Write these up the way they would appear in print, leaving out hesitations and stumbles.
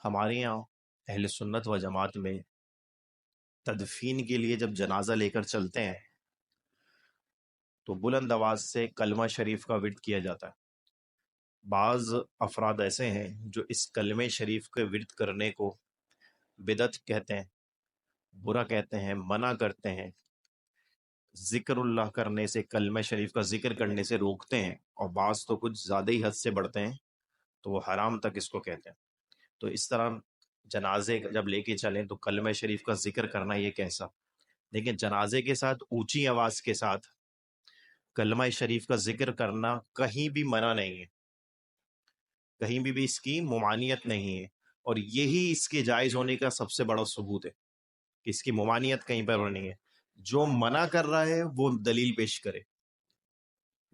ہمارے یہاں اہل سنت و جماعت میں تدفین کے لیے جب جنازہ لے کر چلتے ہیں تو بلند آواز سے کلمہ شریف کا ورد کیا جاتا ہے۔ بعض افراد ایسے ہیں جو اس کلمہ شریف کے ورد کرنے کو بدعت کہتے ہیں، برا کہتے ہیں، منع کرتے ہیں، ذکر اللہ کرنے سے، کلمہ شریف کا ذکر کرنے سے روکتے ہیں، اور بعض تو کچھ زیادہ ہی حد سے بڑھتے ہیں تو وہ حرام تک اس کو کہتے ہیں۔ تو اس طرح جنازے جب لے کے چلیں تو کلمہ شریف کا ذکر کرنا یہ کیسا؟ لیکن جنازے کے ساتھ اونچی آواز کے ساتھ کلمہ شریف کا ذکر کرنا کہیں بھی منع نہیں ہے، کہیں بھی اس کی ممانعت نہیں ہے، اور یہی اس کے جائز ہونے کا سب سے بڑا ثبوت ہے کہ اس کی ممانعت کہیں پر نہیں ہے۔ جو منع کر رہا ہے وہ دلیل پیش کرے،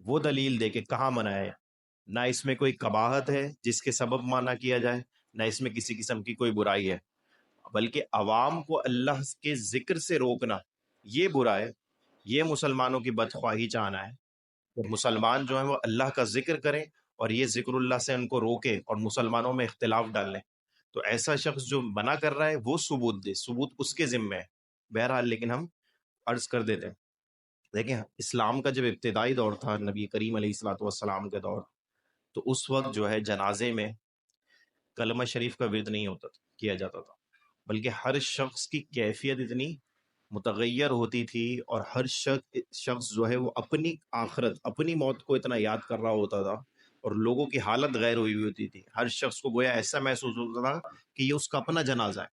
وہ دلیل دے کہ کہاں منع ہے۔ نہ اس میں کوئی قباحت ہے جس کے سبب منع کیا جائے، نہ اس میں کسی قسم کی کوئی برائی ہے، بلکہ عوام کو اللہ کے ذکر سے روکنا یہ برا ہے۔ یہ مسلمانوں کی بدخواہی چاہنا ہے کہ مسلمان جو ہیں وہ اللہ کا ذکر کریں اور یہ ذکر اللہ سے ان کو روکے اور مسلمانوں میں اختلاف ڈالیں۔ تو ایسا شخص جو منع کر رہا ہے وہ ثبوت دے، ثبوت اس کے ذمہ ہے۔ بہرحال لیکن ہم عرض کر دیتے ہیں، دیکھیں اسلام کا جب ابتدائی دور تھا، نبی کریم علیہ الصلوۃ والسلام کے دور، تو اس وقت جو ہے جنازے میں کلمہ شریف کا ورد نہیں ہوتا کیا جاتا تھا، بلکہ ہر شخص کی کیفیت اتنی متغیر ہوتی تھی، اور ہر شخص جو ہے وہ اپنی آخرت، اپنی موت کو اتنا یاد کر رہا ہوتا تھا، اور لوگوں کی حالت غیر ہوئی ہوتی تھی۔ ہر شخص کو گویا ایسا محسوس ہوتا تھا کہ یہ اس کا اپنا جنازہ ہے،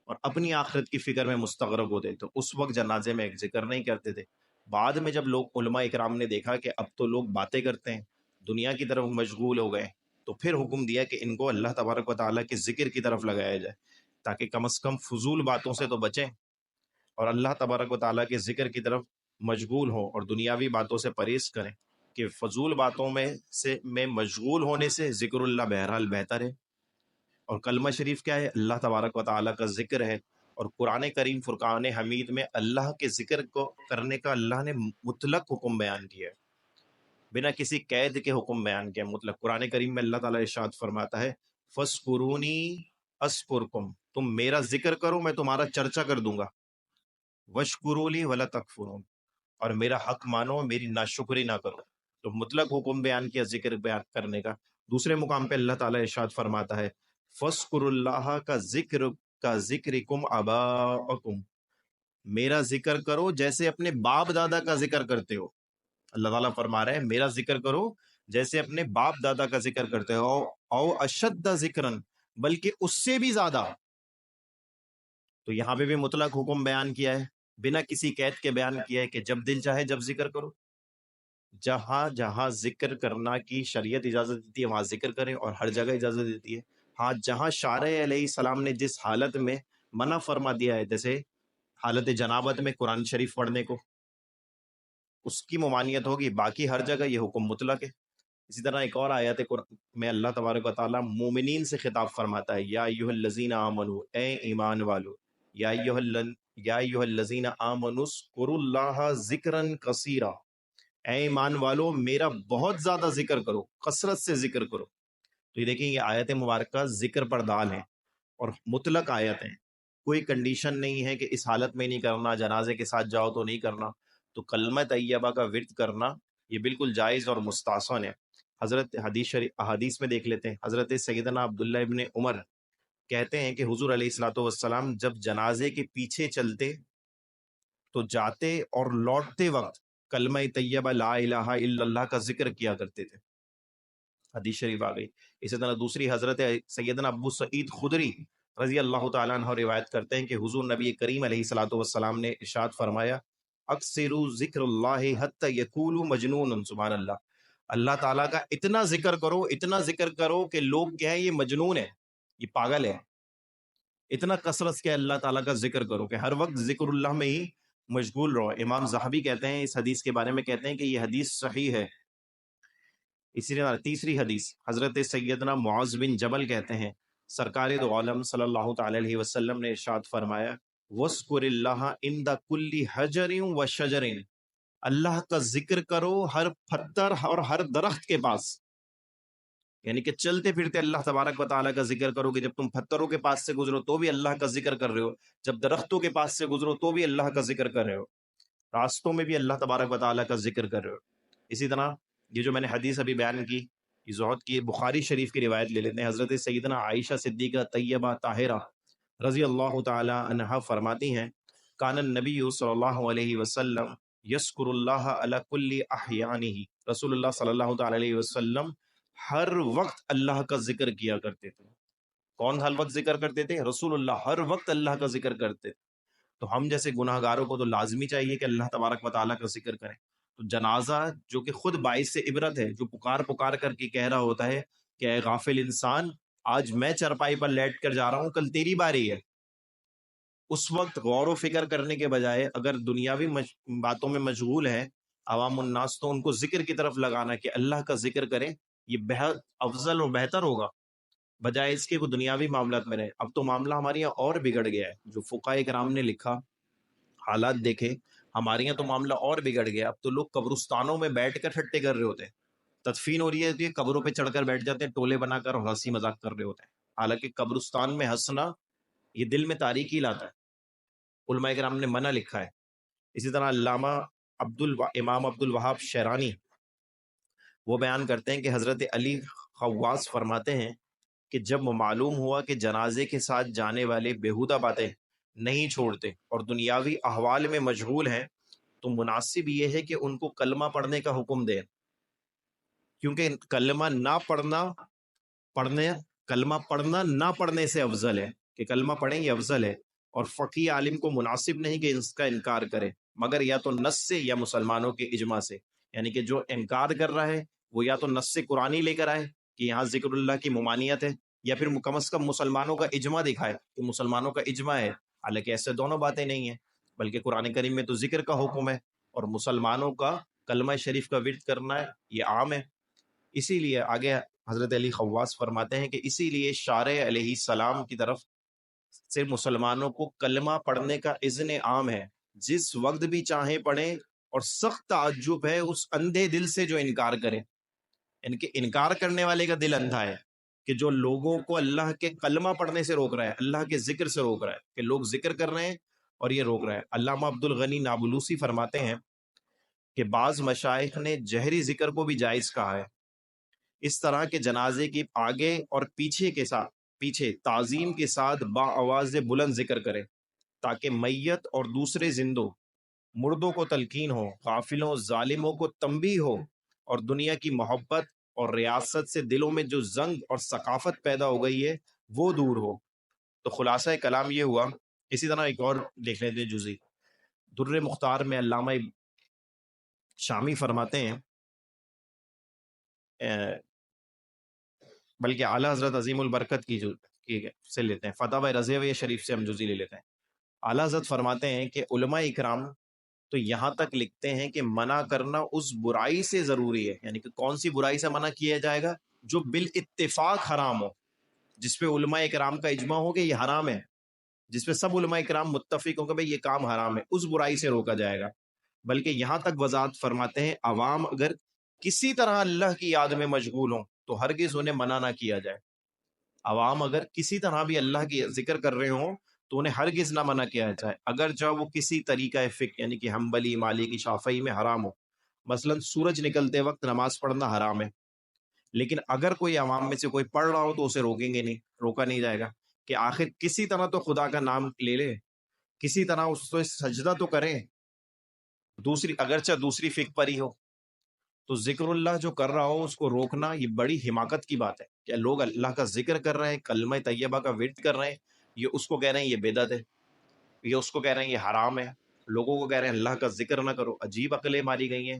اور اپنی آخرت کی فکر میں مستغرق ہوتے۔ تو اس وقت جنازے میں ایک ذکر نہیں کرتے تھے۔ بعد میں جب لوگ علماء اکرام نے دیکھا کہ اب تو لوگ باتیں کرتے ہیں، دنیا کی طرف مشغول ہو گئے، تو پھر حکم دیا کہ ان کو اللہ تبارک و تعالیٰ کے ذکر کی طرف لگایا جائے، تاکہ کم از کم فضول باتوں سے تو بچیں اور اللہ تبارک و تعالیٰ کے ذکر کی طرف مشغول ہوں، اور دنیاوی باتوں سے پرہیز کریں، کہ فضول باتوں میں مشغول ہونے سے ذکر اللہ بہرحال بہتر ہے۔ اور کلمہ شریف کیا ہے؟ اللہ تبارک و تعالیٰ کا ذکر ہے، اور قرآن کریم فرقان حمید میں اللہ کے ذکر کو کرنے کا اللہ نے مطلق حکم بیان کیا ہے، بنا کسی قید کے حکم بیان کیا۔ مطلق قرآن کریم میں اللہ تعالیٰ ارشاد فرماتا ہے فَاسْکُرُونِی أَذْکُرْکُم، تم میرا ذکر کرو میں تمہارا چرچا کر دوں گا، وَاشْکُرُوا لِی وَلَا تَکْفُرُونِ، اور میرا حق مانو، میری ناشکری نہ کرو۔ تو مطلق حکم بیان کیا ذکر بیان کرنے کا۔ دوسرے مقام پہ اللہ تعالیٰ ارشاد فرماتا ہے فَاسْکُرُوا اللَّهَ كَذِکْرِکُمْ آبَاءَکُمْ، میرا ذکر کرو جیسے اپنے باپ دادا کا ذکر کرتے ہو۔ اللہ تعالیٰ فرما رہے ہیں میرا ذکر کرو جیسے اپنے باپ دادا کا ذکر کرتے ہو، او اشد ذکرن، بلکہ اس سے بھی زیادہ۔ تو یہاں پہ بھی مطلق حکم بیان کیا ہے، بنا کسی قید کے بیان کیا ہے کہ جب دل چاہے جب ذکر کرو۔ جہاں جہاں ذکر کرنا کی شریعت اجازت دیتی ہے وہاں ذکر کریں، اور ہر جگہ اجازت دیتی ہے۔ ہاں جہاں شارع علیہ السلام نے جس حالت میں منع فرما دیا ہے، جیسے حالت جنابت میں قرآن شریف پڑھنے کو، اس کی ممانعت ہوگی، باقی ہر جگہ یہ حکم مطلق ہے۔ اسی طرح ایک اور آیت قرآن میں اللہ تبارک و تعالیٰ مومنین سے خطاب فرماتا ہے یا ایھا الذین آمنو، اے ایمان والو، یا ایھا الذین آمنوا اذکروا اللہ ذکرا کثیرا، اے ایمان والو میرا بہت زیادہ ذکر کرو، کثرت سے ذکر کرو۔ تو یہ دیکھیں یہ آیت مبارکہ ذکر پر دال ہیں اور مطلق آیت ہیں، کوئی کنڈیشن نہیں ہے کہ اس حالت میں نہیں کرنا، جنازے کے ساتھ جاؤ تو نہیں کرنا۔ تو کلمہ طیبہ کا ورد کرنا یہ بالکل جائز اور مستحسن ہے۔ حضرت احادیث میں دیکھ لیتے ہیں، حضرت سیدنا عبداللہ ابن عمر کہتے ہیں کہ حضور علیہ الصلوۃ والسلام جب جنازے کے پیچھے چلتے تو جاتے اور لوٹتے وقت کلمہ طیبہ لا الہ الا اللہ کا ذکر کیا کرتے تھے، حدیث شریف آ گئی۔ اسی طرح دوسری حضرت سیدنا ابو سعید خدری رضی اللہ تعالیٰ عنہ روایت کرتے ہیں کہ حضور نبی کریم علیہ الصلوۃ والسلام نے ارشاد فرمایا اکثروا ذکر اللہ حتی یقولوا مجنون، سبحان اللہ، اللہ تعالیٰ کا اتنا ذکر کرو، اتنا ذکر کرو کہ لوگ کہیں یہ مجنون ہے، یہ پاگل ہے۔ اتنا کثرت کے اللہ تعالیٰ کا ذکر کرو کہ ہر وقت ذکر اللہ میں ہی مشغول رہو۔ امام زاہبی کہتے ہیں اس حدیث کے بارے میں، کہتے ہیں کہ یہ حدیث صحیح ہے۔ اسی طرح تیسری حدیث حضرت سیدنا معاذ بن جبل کہتے ہیں سرکار دو عالم صلی اللہ تعالی علیہ وسلم نے ارشاد فرمایا وَاذْكُرِ اللَّهَ عِنْدَ كُلِّ حَجَرٍ وَشَجَرٍ، اللہ کا ذکر کرو ہر پتھر اور ہر درخت کے پاس۔ یعنی کہ چلتے پھرتے اللہ تبارک و تعالیٰ کا ذکر کرو گے. جب تم پتھروں کے پاس سے گزرو تو بھی اللہ کا ذکر کر رہے ہو, جب درختوں کے پاس سے گزرو تو بھی اللہ کا ذکر کر رہے ہو, راستوں میں بھی اللہ تبارک و تعالیٰ کا ذکر کر رہے ہو. اسی طرح یہ جو میں نے حدیث ابھی بیان کی, یہ زہد کی بخاری شریف کی روایت لے لیتے ہیں. حضرت سیدنا عائشہ صدیقہ طیبہ طاہرہ رضی اللہ تعالی عنہا فرماتی ہیں, کان النبی صلی اللہ علیہ وسلم یذکر اللہ علی کل احیانہ, رسول اللہ صلی اللہ تعالی علیہ وسلم ہر وقت اللہ کا ذکر کیا کرتے تھے. کون ہر وقت ذکر کرتے تھے؟ رسول اللہ ہر وقت اللہ کا ذکر کرتے تھے. تو ہم جیسے گناہ گاروں کو تو لازمی چاہیے کہ اللہ تبارک و تعالیٰ کا ذکر کریں. تو جنازہ جو کہ خود باعث سے عبرت ہے, جو پکار کر کے کہہ رہا ہوتا ہے کہ اے غافل انسان, آج میں چرپائی پر لیٹ کر جا رہا ہوں, کل تیری باری ہے. اس وقت غور و فکر کرنے کے بجائے اگر دنیاوی باتوں میں مشغول ہے عوام الناس, تو ان کو ذکر کی طرف لگانا کہ اللہ کا ذکر کریں, یہ بہت افضل اور بہتر ہوگا بجائے اس کے وہ دنیاوی معاملات میں رہے. اب تو معاملہ ہمارے یہاں اور بگڑ گیا ہے. جو فقہاء کرام نے لکھا, حالات دیکھے, ہمارے یہاں تو معاملہ اور بگڑ گیا. اب تو لوگ قبرستانوں میں بیٹھ کر ٹھٹے کر رہے ہوتے ہیں, تدفین ہو رہی ہے, قبروں پہ چڑھ کر بیٹھ جاتے ہیں, ٹولے بنا کر ہنسی مذاق کر رہے ہوتے ہیں. حالانکہ قبرستان میں ہنسنا یہ دل میں تاریکی لاتا ہے, علماء کرام نے منع لکھا ہے. اسی طرح علامہ امام عبد الوہاب شیرانی وہ بیان کرتے ہیں کہ حضرت علی خواص فرماتے ہیں کہ جب معلوم ہوا کہ جنازے کے ساتھ جانے والے بیہودہ باتیں نہیں چھوڑتے اور دنیاوی احوال میں مشغول ہیں, تو مناسب یہ ہے کہ ان کو کلمہ پڑھنے کا حکم دیں, کیونکہ کلمہ پڑھنا نہ پڑھنے سے افضل ہے. کہ کلمہ پڑھیں یہ افضل ہے, اور فقی عالم کو مناسب نہیں کہ اس کا انکار کرے, مگر یا تو نص سے یا مسلمانوں کے اجماع سے. یعنی کہ جو انکار کر رہا ہے وہ یا تو نص قرآنی لے کر آئے کہ یہاں ذکر اللہ کی ممانعت ہے, یا پھر کم از کم مسلمانوں کا اجماع دکھائے کہ مسلمانوں کا اجماع ہے. حالانکہ ایسے دونوں باتیں نہیں ہیں, بلکہ قرآن کریم میں تو ذکر کا حکم ہے, اور مسلمانوں کا کلمہ شریف کا ورد کرنا ہے یہ عام ہے. اسی لیے آگے حضرت علی خواص فرماتے ہیں کہ اسی لیے شارع علیہ السلام کی طرف سے مسلمانوں کو کلمہ پڑھنے کا اذن عام ہے, جس وقت بھی چاہیں پڑھیں, اور سخت تعجب ہے اس اندھے دل سے جو انکار کرے. ان کے انکار کرنے والے کا دل اندھا ہے کہ جو لوگوں کو اللہ کے کلمہ پڑھنے سے روک رہا ہے, اللہ کے ذکر سے روک رہا ہے, کہ لوگ ذکر کر رہے ہیں اور یہ روک رہا ہے. علامہ عبد الغنی نابلوسی فرماتے ہیں کہ بعض مشائخ نے جہری ذکر کو بھی جائز کہا ہے, اس طرح کے جنازے کی آگے اور پیچھے تعظیم کے ساتھ با آواز بلند ذکر کرے, تاکہ میت اور دوسرے زندوں مردوں کو تلقین ہو, غافلوں ظالموں کو تنبیہ ہو, اور دنیا کی محبت اور ریاست سے دلوں میں جو زنگ اور ثقافت پیدا ہو گئی ہے وہ دور ہو. تو خلاصہ کلام یہ ہوا. اسی طرح ایک اور دیکھ لیتے ہیں جزئی در مختار میں علامہ شامی فرماتے ہیں, بلکہ اعلیٰ حضرت عظیم البرکت کی سے لیتے ہیں, فتح رضویہ شریف سے ہم جزئی لے لیتے ہیں. اعلیٰ حضرت فرماتے ہیں کہ علماء اکرام تو یہاں تک لکھتے ہیں کہ منع کرنا اس برائی سے ضروری ہے. یعنی کہ کون سی برائی سے منع کیا جائے گا؟ جو بالاتفاق حرام ہو, جس پہ علماء اکرام کا اجماع ہو کہ یہ حرام ہے, جس پہ سب علماء اکرام متفق ہو کہ بھئی یہ کام حرام ہے, اس برائی سے روکا جائے گا. بلکہ یہاں تک وضاحت فرماتے ہیں عوام اگر کسی طرح اللہ کی یاد میں مشغول ہوں تو ہرگز انہیں منع نہ کیا جائے. عوام اگر کسی طرح بھی اللہ کی ذکر کر رہے ہوں تو انہیں ہرگز نہ منع کیا جائے, اگر چاہے وہ کسی طریقہ فقہ یعنی کہ حنبلی, مالکی, شافعی میں حرام ہو. مثلا سورج نکلتے وقت نماز پڑھنا حرام ہے, لیکن اگر کوئی عوام میں سے کوئی پڑھ رہا ہو تو اسے روکا نہیں جائے گا, کہ آخر کسی طرح تو خدا کا نام لے لے, کسی طرح اس کو سجدہ تو کریں, اگرچہ دوسری فقہ پر ہی ہو. تو ذکر اللہ جو کر رہا ہو اس کو روکنا یہ بڑی حماقت کی بات ہے. کہ لوگ اللہ کا ذکر کر رہے ہیں, کلمہ طیبہ کا ورد کر رہے ہیں, یہ اس کو کہہ رہے ہیں یہ بدعت ہے, یہ اس کو کہہ رہے ہیں یہ حرام ہے, لوگوں کو کہہ رہے ہیں اللہ کا ذکر نہ کرو. عجیب عقلیں ماری گئی ہیں,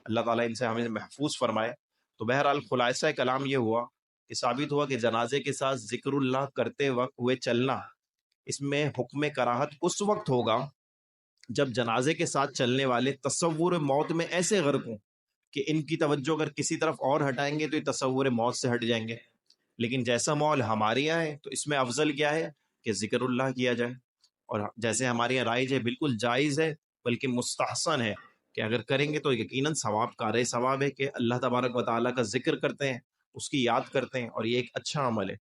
اللہ تعالیٰ ان سے ہمیں محفوظ فرمائے. تو بہرحال خلاصہ کلام یہ ہوا کہ ثابت ہوا کہ جنازے کے ساتھ ذکر اللہ کرتے وقت ہوئے چلنا, اس میں حکم کراہت اس وقت ہوگا جب جنازے کے ساتھ چلنے والے تصور موت میں ایسے غرق ہوں کہ ان کی توجہ اگر کسی طرف اور ہٹائیں گے تو یہ تصور موت سے ہٹ جائیں گے. لیکن جیسا ماحول ہمارے یہاں ہے تو اس میں افضل کیا ہے کہ ذکر اللہ کیا جائے, اور جیسے ہمارے یہاں رائج ہے بالکل جائز ہے, بلکہ مستحسن ہے کہ اگر کریں گے تو یقیناً ثواب کار ثواب ہے کہ اللہ تبارک و تعالیٰ کا ذکر کرتے ہیں, اس کی یاد کرتے ہیں، اور یہ ایک اچھا عمل ہے